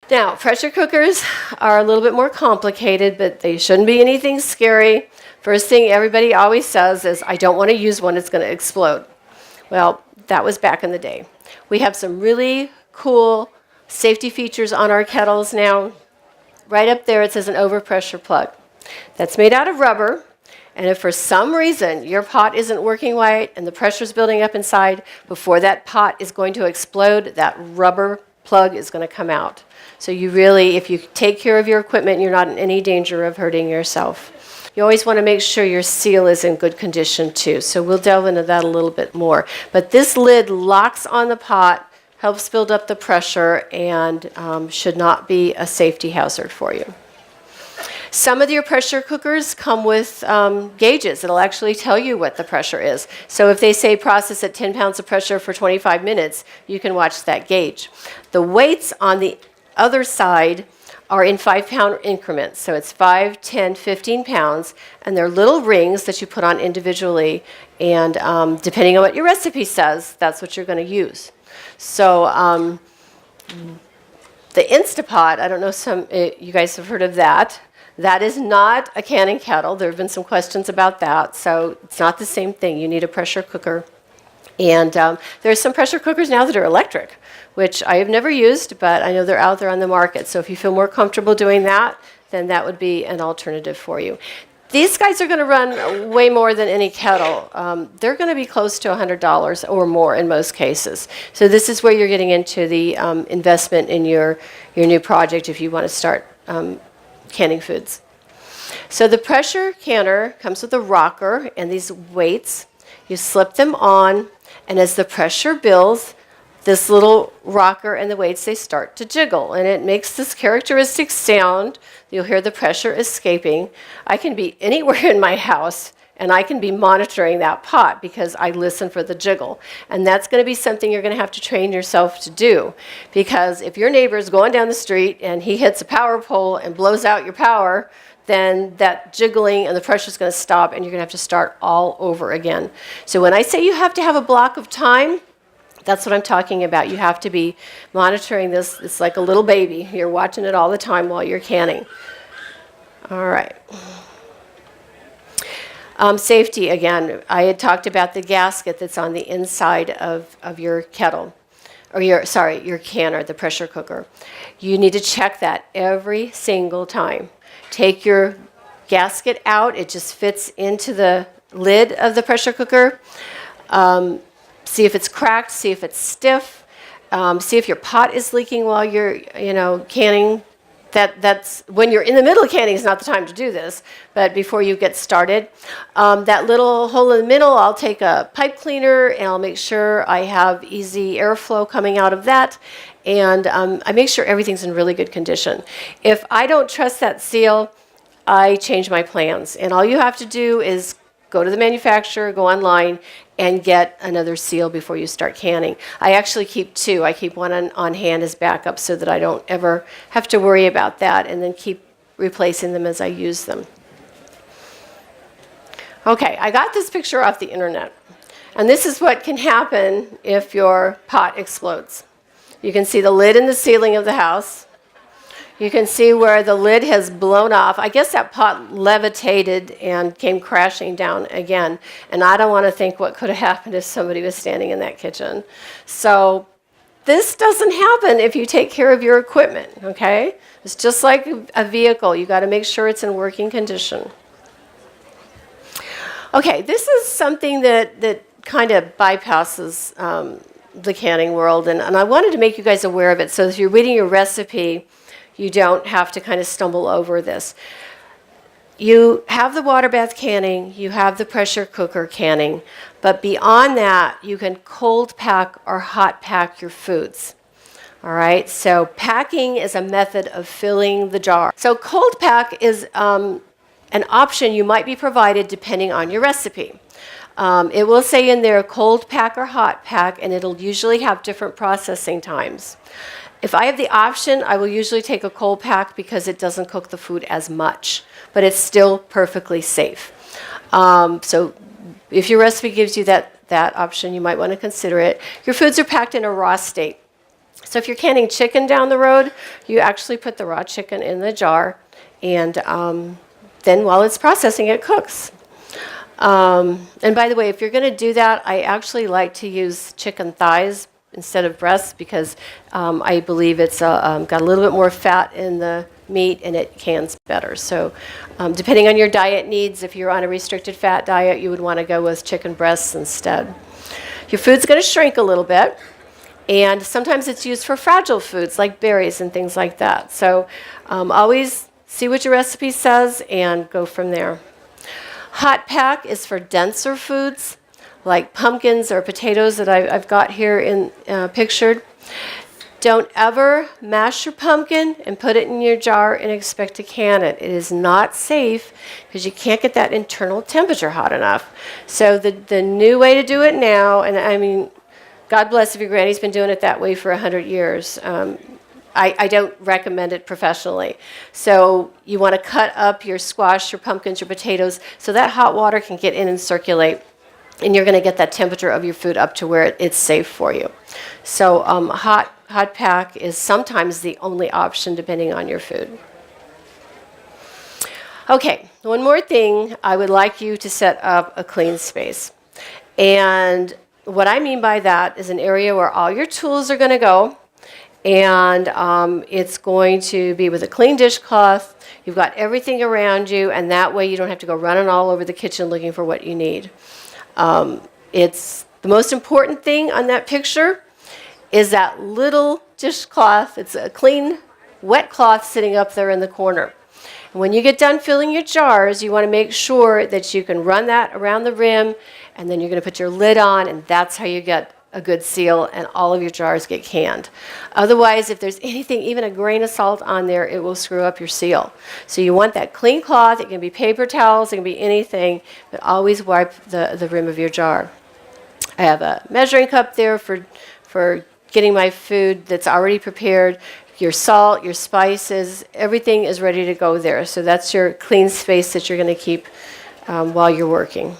Now, pressure cookers are a little bit more complicated, but they shouldn't be anything scary. First thing everybody always says is, I don't want to use one, it's going to explode. Well, that was back in the day. We have some really cool safety features on our kettles now. Right up there it says an overpressure plug. That's made out of rubber, and if for some reason your pot isn't working right and the pressure's building up inside, before that pot is going to explode, that rubber plug is going to come out. So you really, if you take care of your equipment, you're not in any danger of hurting yourself. You always want to make sure your seal is in good condition too. So we'll delve into that a little bit more. But this lid locks on the pot, helps build up the pressure, and should not be a safety hazard for you. Some of your pressure cookers come with gauges. It'll actually tell you what the pressure is. So if they say process at 10 pounds of pressure for 25 minutes, you can watch that gauge. The weights on the other side are in 5-pound increments. So it's 5, 10, 15 pounds, and they're little rings that you put on individually, and depending on what your recipe says, that's what you're going to use. So the Instapot, I don't know you guys have heard of that. That is not a canning kettle. There have been some questions about that, so it's not the same thing. You need a pressure cooker. And there's some pressure cookers now that are electric, which I have never used, but I know they're out there on the market. So if you feel more comfortable doing that, then that would be an alternative for you. These guys are going to run way more than any kettle. They're going to be close to $100 or more in most cases. So this is where you're getting into the investment in your new project if you want to start canning foods. So the pressure canner comes with a rocker and these weights. You slip them on, and as the pressure builds, this little rocker and the weights, they start to jiggle, and it makes this characteristic sound. You'll hear the pressure escaping. I can be anywhere in my house, and I can be monitoring that pot because I listen for the jiggle. And that's going to be something you're going to have to train yourself to do, because if your neighbor's going down the street and he hits a power pole and blows out your power, then that jiggling and the pressure is going to stop, and you're going to have to start all over again. So when I say you have to have a block of time, that's what I'm talking about. You have to be monitoring this. It's like a little baby. You're watching it all the time while you're canning. All right. Safety, again, I had talked about the gasket that's on the inside of your kettle, or your canner, the pressure cooker. You need to check that every single time. Take your gasket out. It just fits into the lid of the pressure cooker. See if it's cracked, see if it's stiff, see if your pot is leaking while you're, canning. That's when you're in the middle of canning is not the time to do this, but before you get started. That little hole in the middle, I'll take a pipe cleaner and I'll make sure I have easy airflow coming out of that, and I make sure everything's in really good condition. If I don't trust that seal, I change my plans, and all you have to do is go to the manufacturer, go online, and get another seal before you start canning. I actually keep two. I keep one on hand as backup so that I don't ever have to worry about that, and then keep replacing them as I use them. Okay, I got this picture off the internet, and this is what can happen if your pot explodes. You can see the lid in the ceiling of the house. You can see where the lid has blown off. I guess that pot levitated and came crashing down again. And I don't want to think what could have happened if somebody was standing in that kitchen. So this doesn't happen if you take care of your equipment, okay? It's just like a vehicle. You got to make sure it's in working condition. Okay, this is something that kind of bypasses the canning world. And I wanted to make you guys aware of it. So if you're reading your recipe, you don't have to kind of stumble over this. You have the water bath canning, you have the pressure cooker canning, but beyond that, you can cold pack or hot pack your foods. All right, so packing is a method of filling the jar. So cold pack is an option you might be provided depending on your recipe. It will say in there cold pack or hot pack, and it'll usually have different processing times. If I have the option, I will usually take a cold pack because it doesn't cook the food as much, but it's still perfectly safe. So if your recipe gives you that option, you might want to consider it. Your foods are packed in a raw state. So if you're canning chicken down the road, you actually put the raw chicken in the jar, and then while it's processing, it cooks. And by the way, if you're going to do that, I actually like to use chicken thighs instead of breasts because I believe it's got a little bit more fat in the meat and it cans better. So depending on your diet needs, if you're on a restricted fat diet, you would want to go with chicken breasts instead. Your food's going to shrink a little bit, and sometimes it's used for fragile foods like berries and things like that. So always see what your recipe says and go from there. Hot pack is for denser foods like pumpkins or potatoes that I've got here in pictured. Don't ever mash your pumpkin and put it in your jar and expect to can it. It is not safe because you can't get that internal temperature hot enough. So the new way to do it now, and I mean, God bless if your granny's been doing it that way for 100 years. I don't recommend it professionally. So you want to cut up your squash, your pumpkins, your potatoes, so that hot water can get in and circulate, and you're going to get that temperature of your food up to where it's safe for you. So hot pack is sometimes the only option depending on your food. Okay, one more thing. I would like you to set up a clean space. And what I mean by that is an area where all your tools are going to go, and it's going to be with a clean dishcloth. You've got everything around you, and that way you don't have to go running all over the kitchen looking for what you need. It's the most important thing on that picture is that little dishcloth. It's a clean, wet cloth sitting up there in the corner. And when you get done filling your jars, you want to make sure that you can run that around the rim, and then you're going to put your lid on, and that's how you get a good seal and all of your jars get canned. Otherwise, if there's anything, even a grain of salt on there, it will screw up your seal. So you want that clean cloth. It can be paper towels, it can be anything, but always wipe the rim of your jar. I have a measuring cup there for getting my food that's already prepared. Your salt, your spices, everything is ready to go there. So that's your clean space that you're going to keep while you're working.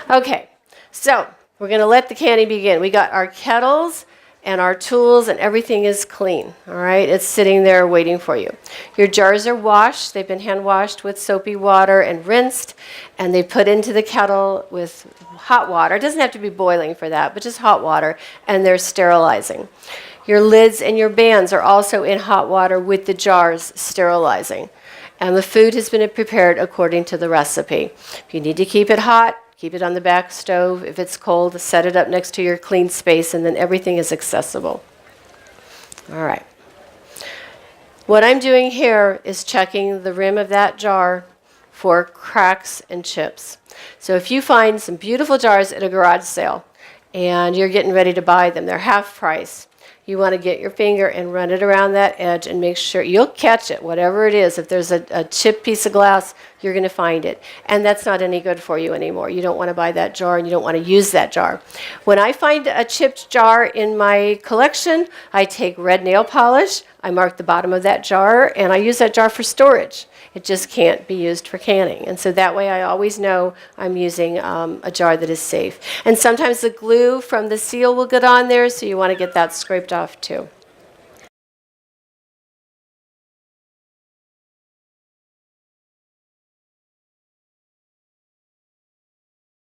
Okay, so we're going to let the canning begin. We got our kettles and our tools, and everything is clean. All right, it's sitting there waiting for you. Your jars are washed. They've been hand washed with soapy water and rinsed, and they put into the kettle with hot water. It doesn't have to be boiling for that, but just hot water, and they're sterilizing. Your lids and your bands are also in hot water with the jars sterilizing. And the food has been prepared according to the recipe. If you need to keep it hot, keep it on the back stove. If it's cold, set it up next to your clean space, and then everything is accessible. All right. What I'm doing here is checking the rim of that jar for cracks and chips. So if you find some beautiful jars at a garage sale and you're getting ready to buy them, they're half price. You want to get your finger and run it around that edge and make sure you'll catch it, whatever it is. If there's a chipped piece of glass, you're going to find it. And that's not any good for you anymore. You don't want to buy that jar, and you don't want to use that jar. When I find a chipped jar in my collection, I take red nail polish, I mark the bottom of that jar, and I use that jar for storage. It just can't be used for canning. And so that way I always know I'm using a jar that is safe. And sometimes the glue from the seal will get on there, so you want to get that scraped off too.